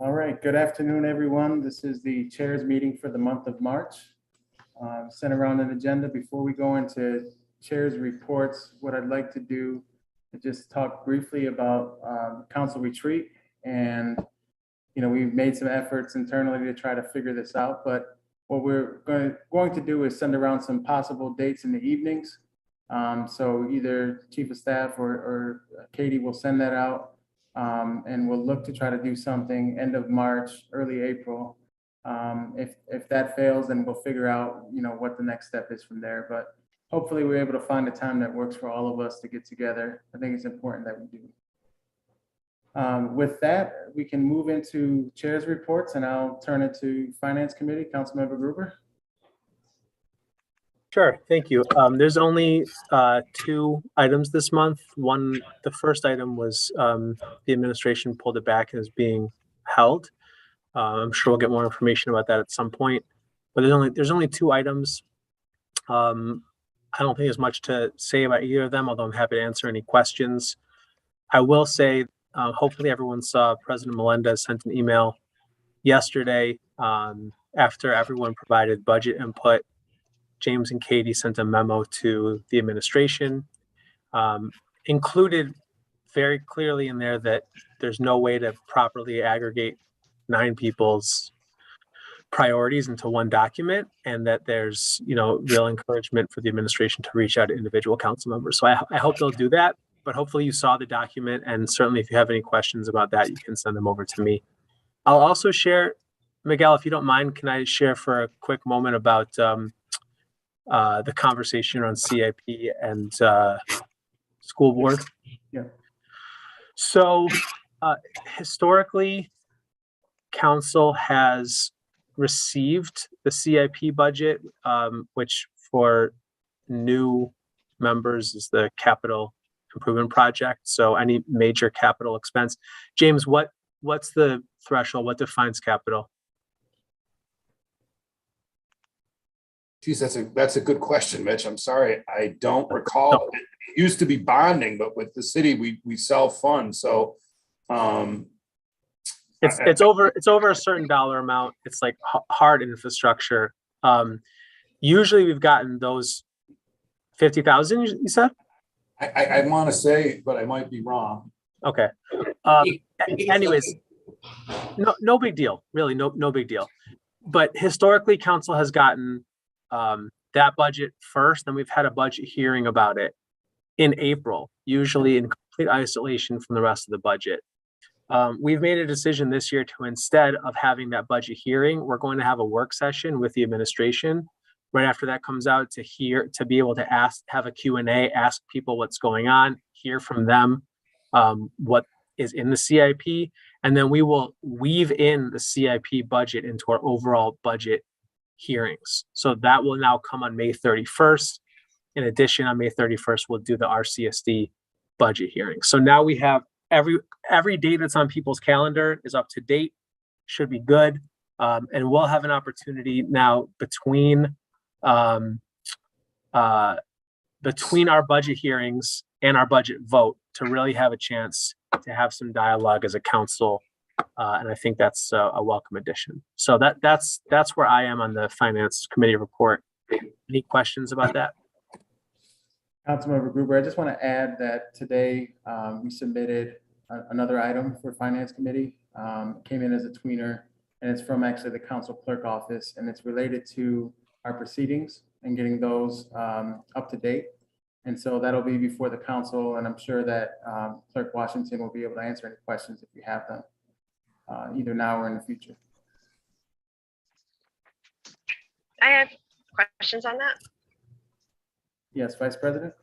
All right, good afternoon, everyone. This is the chair's meeting for the month of March. Sent around an agenda. Before we go into chair's reports, what I'd like to do is just talk briefly about council retreat. And, we've made some efforts internally to try to figure this out, but what we're going to do is send around some possible dates in the evenings. So either chief of staff or Katie will send that out. And we'll look to try to do something end of March, early April. If that fails, then we'll figure out, what the next step is from there. But hopefully we're able to find a time that works for all of us to get together. I think it's important that we do. With that, we can move into chair's reports, and I'll turn it to Finance Committee. Councilmember Gruber. Sure, thank you. There's only 2 items this month. The first item was the administration pulled it back and is being held. I'm sure we'll get more information about that at some point. But there's only 2 items. I don't think there's much to say about either of them, although I'm happy to answer any questions. I will say, hopefully everyone saw President Melendez sent an email yesterday after everyone provided budget input. James and Katie sent a memo to the administration, included very clearly in there that there's no way to properly aggregate 9 people's priorities into one document, and that there's, real encouragement for the administration to reach out to individual council members. So I hope they'll do that, but hopefully you saw the document, and certainly if you have any questions about that, you can send them over to me. I'll also share, Miguel, if you don't mind, can I share for a quick moment about the conversation on CIP and school board? Yeah. So historically, council has received the CIP budget, which for new members is the capital improvement project. So any major capital expense. James, what's the threshold? What defines capital? Geez, that's a good question, Mitch. I'm sorry, I don't recall. It used to be bonding, but with the city, we self-fund. So it's over a certain dollar amount. It's like hard infrastructure. Usually we've gotten those 50,000. You said? I want to say, but I might be wrong. Okay. Anyways, no big deal. Really, no big deal. But historically, council has gotten that budget first, then we've had a budget hearing about it in April, usually in complete isolation from the rest of the budget. We've made a decision this year to, instead of having that budget hearing, we're going to have a work session with the administration right after that comes out to be able to have a Q&A, ask people what's going on, hear from them what is in the CIP, and then we will weave in the CIP budget into our overall budget hearings. So that will now come on May 31st. In addition, on May 31st, we'll do the RCSD budget hearing. So now we have every date that's on people's calendar is up to date, should be good. And we'll have an opportunity now between our budget hearings and our budget vote to really have a chance to have some dialogue as a council. And I think that's a welcome addition. So that's where I am on the Finance Committee report. Any questions about that? Councilmember Gruber, I just want to add that today we submitted another item for Finance Committee. Came in as a tweener, and it's from actually the council clerk office, and it's related to our proceedings and getting those up to date. And so that'll be before the council, and I'm sure that Clerk Washington will be able to answer any questions if you have them. Either now or in the future. I have questions on that. Yes, Vice President.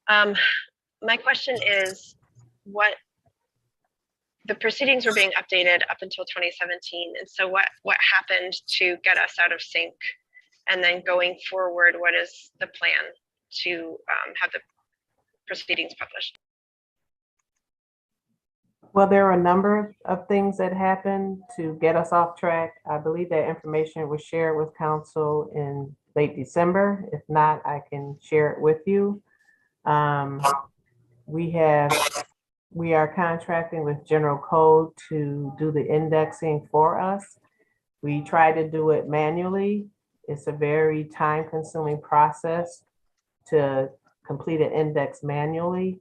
My question is, what the proceedings were being updated up until 2017, and so what happened to get us out of sync, and then going forward, what is the plan to have the proceedings published? Well, there are a number of things that happened to get us off track. I believe that information was shared with council in late December. If not, I can share it with you. We have we are contracting with General Code to do the indexing for us. We try to do it manually. It's a very time-consuming process to complete an index manually.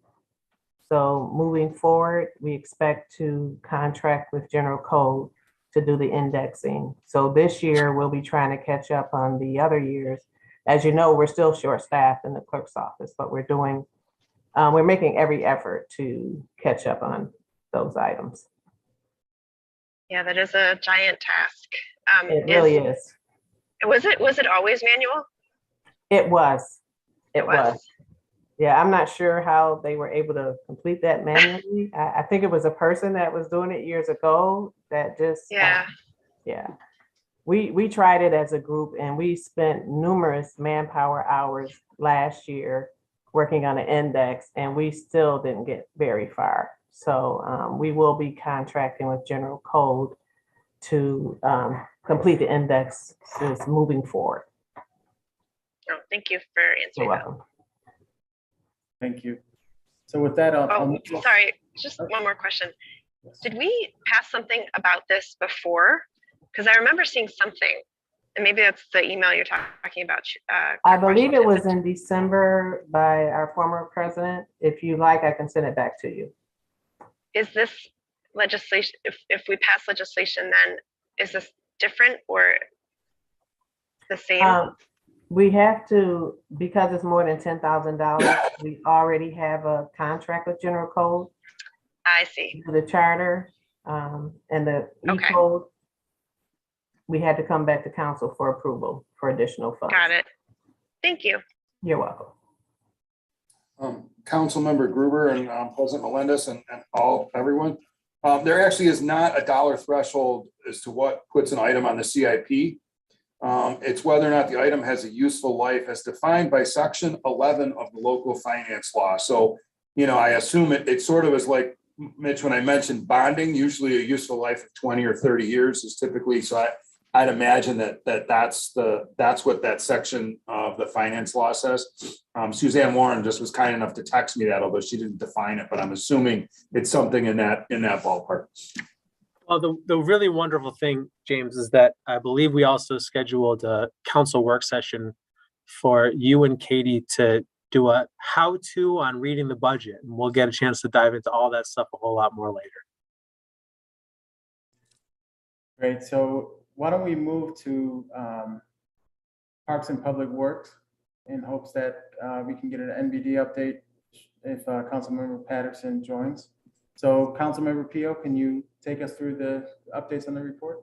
So moving forward, we expect to contract with General Code to do the indexing. So this year, we'll be trying to catch up on the other years. As you know, we're still short-staffed in the clerk's office, but we're making every effort to catch up on those items. Yeah, that is a giant task. It really is. Was it always manual? It was. It was. Yeah, I'm not sure how they were able to complete that manually. I think it was a person that was doing it years ago that just. Yeah. Yeah. We tried it as a group and we spent numerous manpower hours last year working on an index and we still didn't get very far. So we will be contracting with General Code to complete the indexes moving forward. Oh, thank you for You're answering that. welcome. Thank you. So with that, Oh, sorry, just one more question. Did we pass something about this before? Because I remember seeing something, and maybe that's the email you're talking about. I believe it was in December by our former president. If you like, I can send it back to you. Is this legislation, if we pass legislation, then is this different or the same? We have to, because it's more than $10,000, we already have a contract with General Code. I see. The charter and the Okay. E-code. We had to come back to council for approval for additional funds. Got it. Thank you. You're welcome. Councilmember Gruber and President Melendez and everyone. There actually is not a dollar threshold as to what puts an item on the CIP. It's whether or not the item has a useful life as defined by section 11 of the local finance law. So, I assume it sort of is like, Mitch, when I mentioned bonding, usually a useful life of 20 or 30 years is typically, so I'd imagine that's what that section of the finance law says. Suzanne Warren just was kind enough to text me that, although she didn't define it, but I'm assuming it's something in that ballpark. Well, the really wonderful thing, James, is that I believe we also scheduled a council work session for you and Katie to do a how-to on reading the budget. And we'll get a chance to dive into all that stuff a whole lot more later. Great. So why don't we move to Parks and Public Works in hopes that we can get an NBD update if Councilmember Patterson joins. So Councilmember Pio, can you take us through the updates on the report?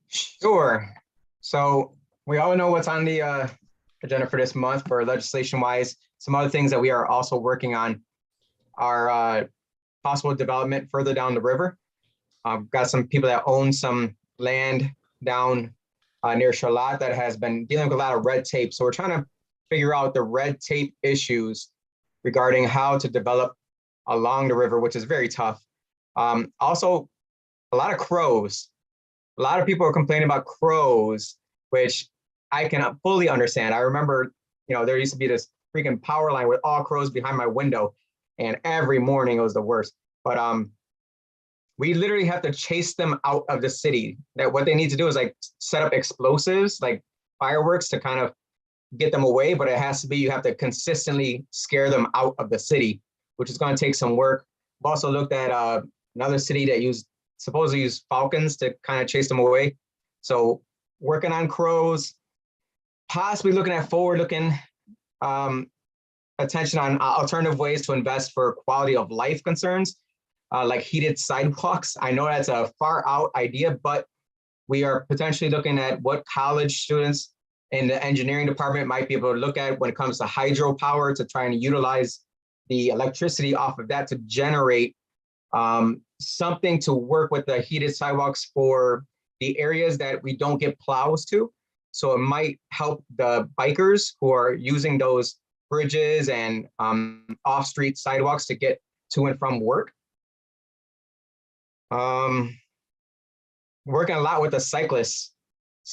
Sure. So we all know what's on the agenda for this month for legislation wise. Some other things that we are also working on are possible development further down the river. Got some people that own some land down near Charlotte that has been dealing with a lot of red tape. So we're trying to figure out the red tape issues regarding how to develop along the river, which is very tough. Also, a lot of crows. A lot of people are complaining about crows, which I cannot fully understand. I remember, there used to be this freaking power line with all crows behind my window, and every morning it was the worst. But we literally have to chase them out of the city. That what they need to do is like set up explosives, like fireworks, to kind of get them away. But it has to be, you have to consistently scare them out of the city, which is going to take some work. I've also looked at another city that supposedly use falcons to kind of chase them away. So working on crows, possibly looking at forward-looking attention on alternative ways to invest for quality of life concerns, like heated sidewalks. I know that's a far out idea, but we are potentially looking at what college students in the engineering department might be able to look at when it comes to hydropower to try and utilize the electricity off of that to generate something to work with the heated sidewalks for the areas that we don't get plows to. So it might help the bikers who are using those bridges and off-street sidewalks to get to and from work. Working a lot with the cyclists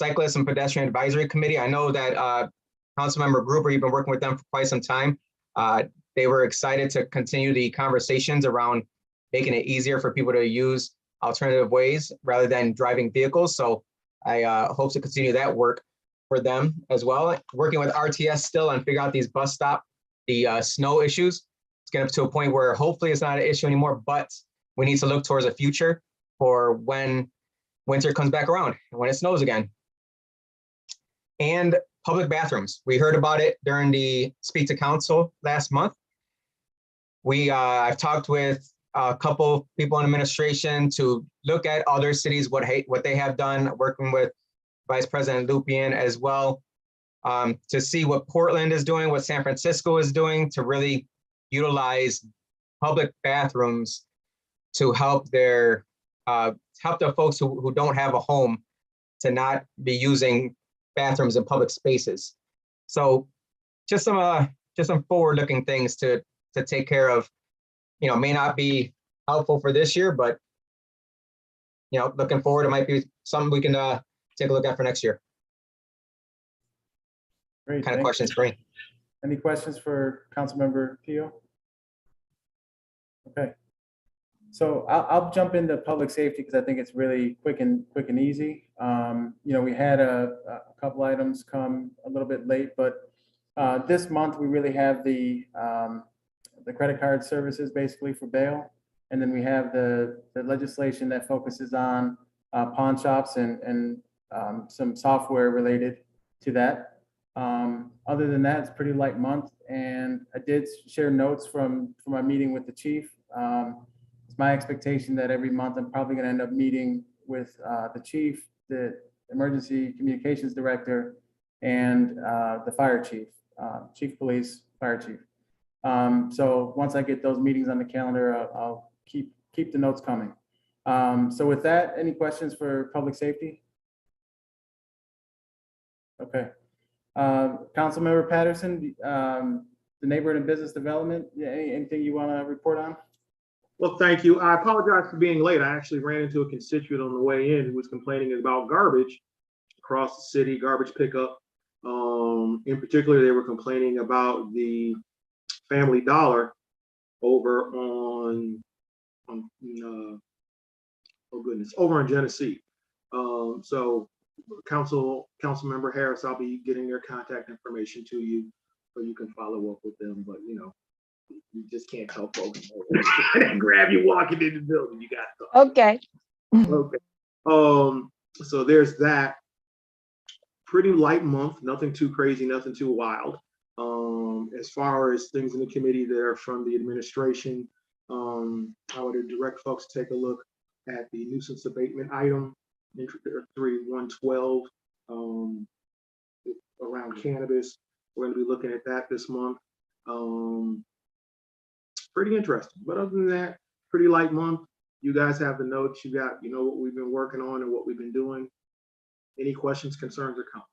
and pedestrian advisory committee. I know that Councilmember Gruber, you've been working with them for quite some time. they were excited to continue the conversations around making it easier for people to use alternative ways rather than driving vehicles. So I hope to continue that work for them as well. Working with RTS still and figure out these bus stop, the snow issues. It's getting to a point where hopefully it's not an issue anymore, but we need to look towards a future for when winter comes back around and when it snows again. And public bathrooms. We heard about it during the Speak to Council last month. I've talked with a couple people in administration to look at other cities, what they have done, working with Vice President Lupien as well, to see what Portland is doing, what San Francisco is doing to really utilize public bathrooms to help the folks who don't have a home to not be using bathrooms in public spaces. So just some forward-looking things to take care of. May not be helpful for this year, but looking forward, it might be something we can take a look at for next year. Great. Kind of questions for me. Any questions for Councilmember Pio? Okay. So I'll jump into public safety because I think it's really quick and easy. We had a couple items come a little bit late, but this month we really have the credit card services basically for bail. And then we have the legislation that focuses on pawn shops and some software related to that. Other than that, it's a pretty light month. And I did share notes from my meeting with the chief. It's my expectation that every month I'm probably gonna end up meeting with the chief, the emergency communications director, and the fire chief, chief police, fire chief. So once I get those meetings on the calendar, I'll keep the notes coming. So with that, any questions for public safety? Okay. Councilmember Patterson, the neighborhood and business development, anything you want to report on? Well, thank you. I apologize for being late. I actually ran into a constituent on the way in who was complaining about garbage across the city, garbage pickup. In particular, they were complaining about the Family Dollar over on over in Genesee. So Councilmember Harris, I'll be getting their contact information to you so you can follow up with them. But you just can't tell folks and grab you walking in the building. You got to. Okay. Okay. So there's that. Pretty light month, nothing too crazy, nothing too wild. As far as things in the committee that are from the administration, I would direct folks to take a look at the nuisance abatement item, 3112, around cannabis. We're going to be looking at that this month. Pretty interesting. But other than that, pretty light month. You guys have the notes. You know what we've been working on and what we've been doing. Any questions, concerns, or comments?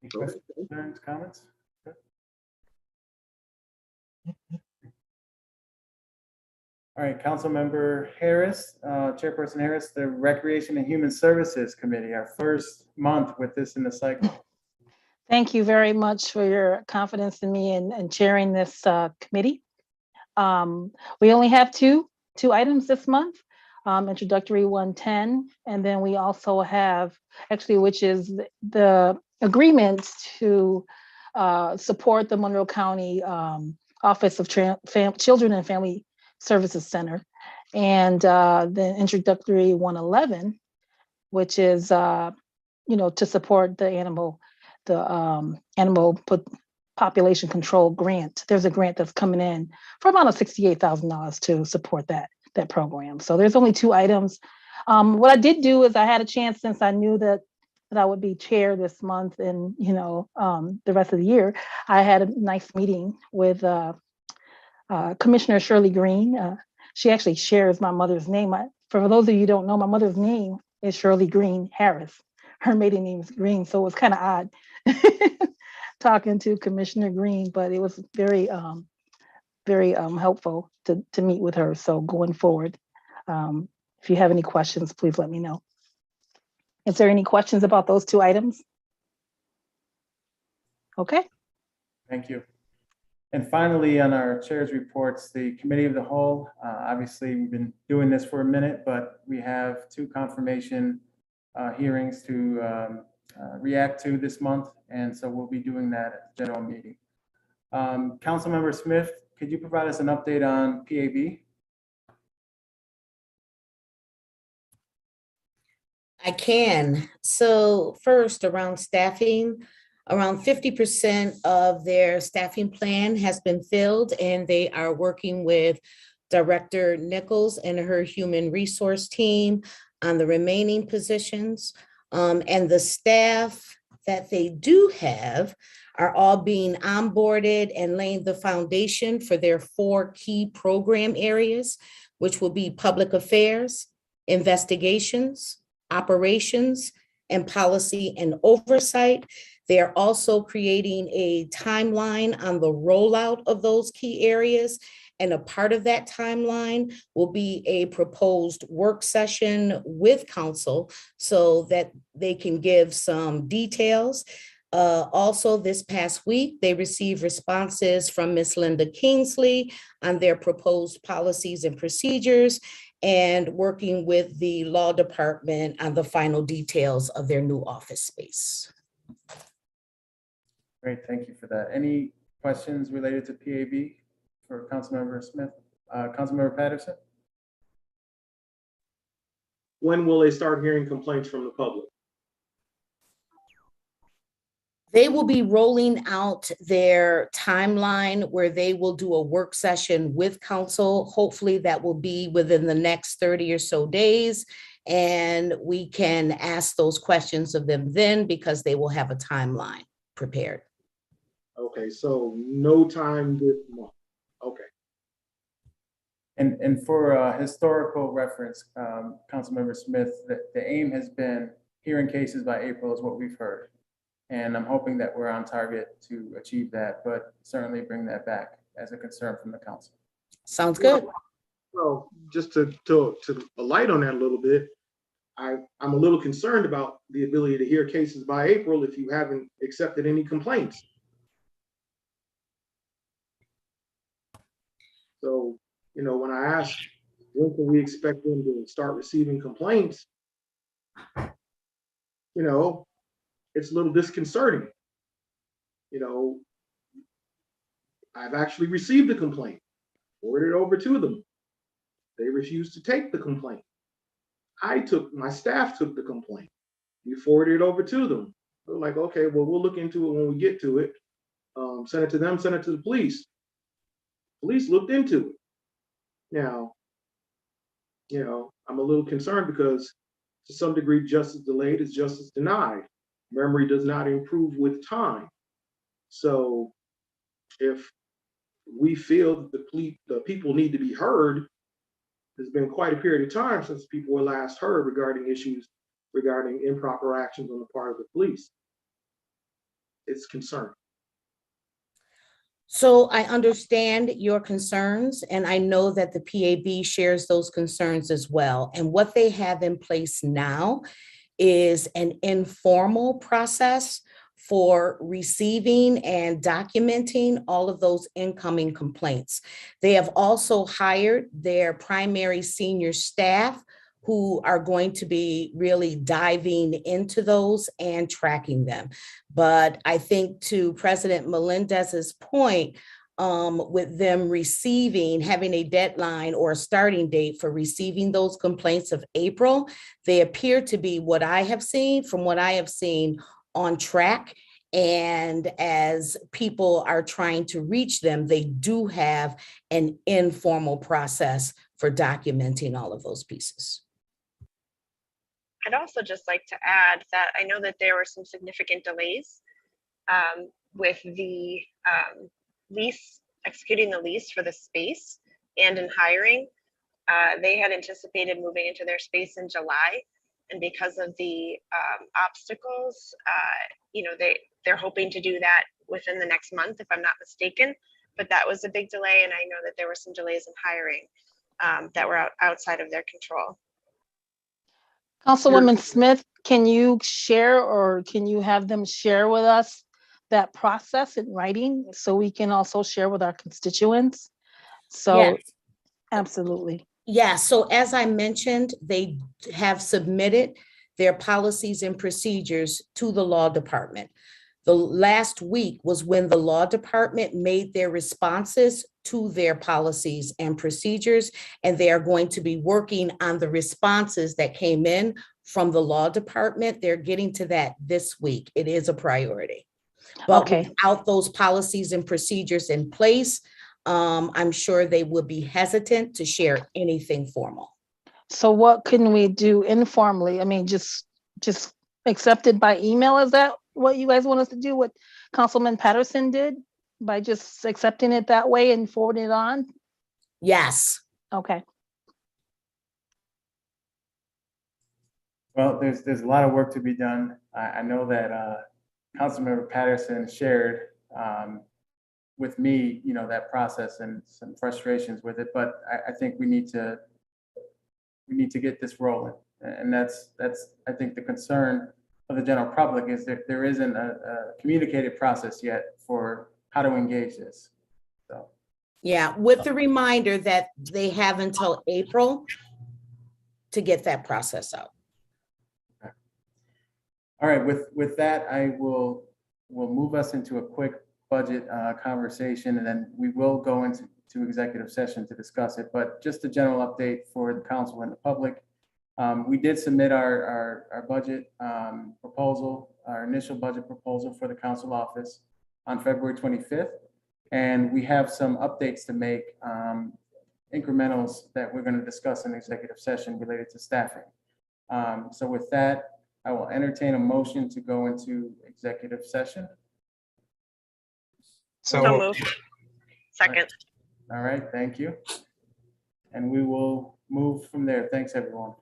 Any questions, concerns, comments? Okay. All right, Councilmember Harris, Chairperson Harris, the Recreation and Human Services Committee, our first month with this in the cycle. Thank you very much for your confidence in me and chairing this committee. We only have two items this month. Introductory 110, and then we also have which is the agreement to support the Monroe County Office of Children and Family Services Center, and the introductory 111, which is to support the animal population control grant. There's a grant that's coming in for about $68,000 to support that program. So there's only two items. What I did do is I had a chance, since I knew that I would be chair this month and the rest of the year, I had a nice meeting with Commissioner Shirley Green. She actually shares my mother's name. For those of you who don't know, my mother's name is Shirley Green Harris. Her maiden name is Green, so it was kind of odd talking to Commissioner Green, but it was very helpful to meet with her. So going forward, if you have any questions, please let me know. Is there any questions about those two items? Okay. Thank you. And finally, on our chair's reports, the committee of the whole, obviously, we've been doing this for a minute, but we have 2 confirmation hearings to react to this month. And so we'll be doing that at the general meeting. Councilmember Smith, could you provide us an update on PAB? I can. So first, around staffing, around 50% of their staffing plan has been filled, and they are working with Director Nichols and her human resource team on the remaining positions. And the staff that they do have are all being onboarded and laying the foundation for their 4 key program areas, which will be public affairs, investigations, operations, and policy and oversight. They are also creating a timeline on the rollout of those key areas. And a part of that timeline will be a proposed work session with council so that they can give some details. Also, this past week, they received responses from Ms. Linda Kingsley on their proposed policies and procedures, and working with the law department on the final details of their new office space. Great, thank you for that. Any questions related to PAB for Councilmember Smith? Councilmember Patterson? When will they start hearing complaints from the public? They will be rolling out their timeline where they will do a work session with council. Hopefully that will be within the next 30 or so days. And we can ask those questions of them then because they will have a timeline prepared. Okay, so no time this month. Okay. And for historical reference, Councilmember Smith, the aim has been hearing cases by April is what we've heard. And I'm hoping that we're on target to achieve that, but certainly bring that back as a concern from the council. Sounds good. Well, just to light on that a little bit, I'm a little concerned about the ability to hear cases by April if you haven't accepted any complaints. So, you know, when I ask, when can we expect them to start receiving complaints? You know, it's a little disconcerting. You know, I've actually received a complaint, forwarded it over to them. They refused to take the complaint. My staff took the complaint. We forwarded it over to them. They're like, okay, well, we'll look into it when we get to it. Send it to them, send it to the police. Police looked into it. Now, you know, I'm a little concerned because to some degree, justice delayed is justice denied. Memory does not improve with time. So if we feel that the people need to be heard, there's been quite a period of time since people were last heard regarding issues regarding improper actions on the part of the police. It's concerning. So I understand your concerns, and I know that the PAB shares those concerns as well. And what they have in place now is an informal process for receiving and documenting all of those incoming complaints. They have also hired their primary senior staff who are going to be really diving into those and tracking them. But I think to President Melendez's point, with them having a deadline or a starting date for receiving those complaints of April, they appear to be what I have seen on track. And as people are trying to reach them, they do have an informal process for documenting all of those pieces. I'd also just like to add that I know that there were some significant delays with the executing the lease for the space and in hiring. They had anticipated moving into their space in July, and because of the obstacles, you know, they're hoping to do that within the next month, if I'm not mistaken. But that was a big delay, and I know that there were some delays in hiring that were outside of their control. Councilwoman Smith, can you share or can you have them share with us that process in writing so we can also share with our constituents. So Yes. absolutely. Yeah, so as I mentioned, they have submitted their policies and procedures to the law department. The last week was when the law department made their responses to their policies and procedures, and they are going to be working on the responses that came in from the law department. They're getting to that this week. It is a priority. But Okay. without those policies and procedures in place, I'm sure they would be hesitant to share anything formal. So what can we do informally? I mean, just accept it by email? Is that what you guys want us to do? What Councilman Patterson did by just accepting it that way and forwarding it on? Yes. Okay. Well, there's a lot of work to be done. I know that Councilmember Patterson shared with me, that process and some frustrations with it, but I think we need to get this rolling. And that's I think the concern of the general public is that there isn't a communicated process yet for how to engage this. So. Yeah, with the reminder that they have until April to get that process out. Okay. All right, with that, we'll move us into a quick budget conversation, and then we will go into executive session to discuss it. But just a general update for the council and the public. We did submit our budget proposal, our initial budget proposal for the council office on February 25th. And we have some updates to make, incrementals that we're going to discuss in executive session related to staffing. So with that, I will entertain a motion to go into executive session. So So moved. Second. All right, thank you. And we will move from there. Thanks, everyone.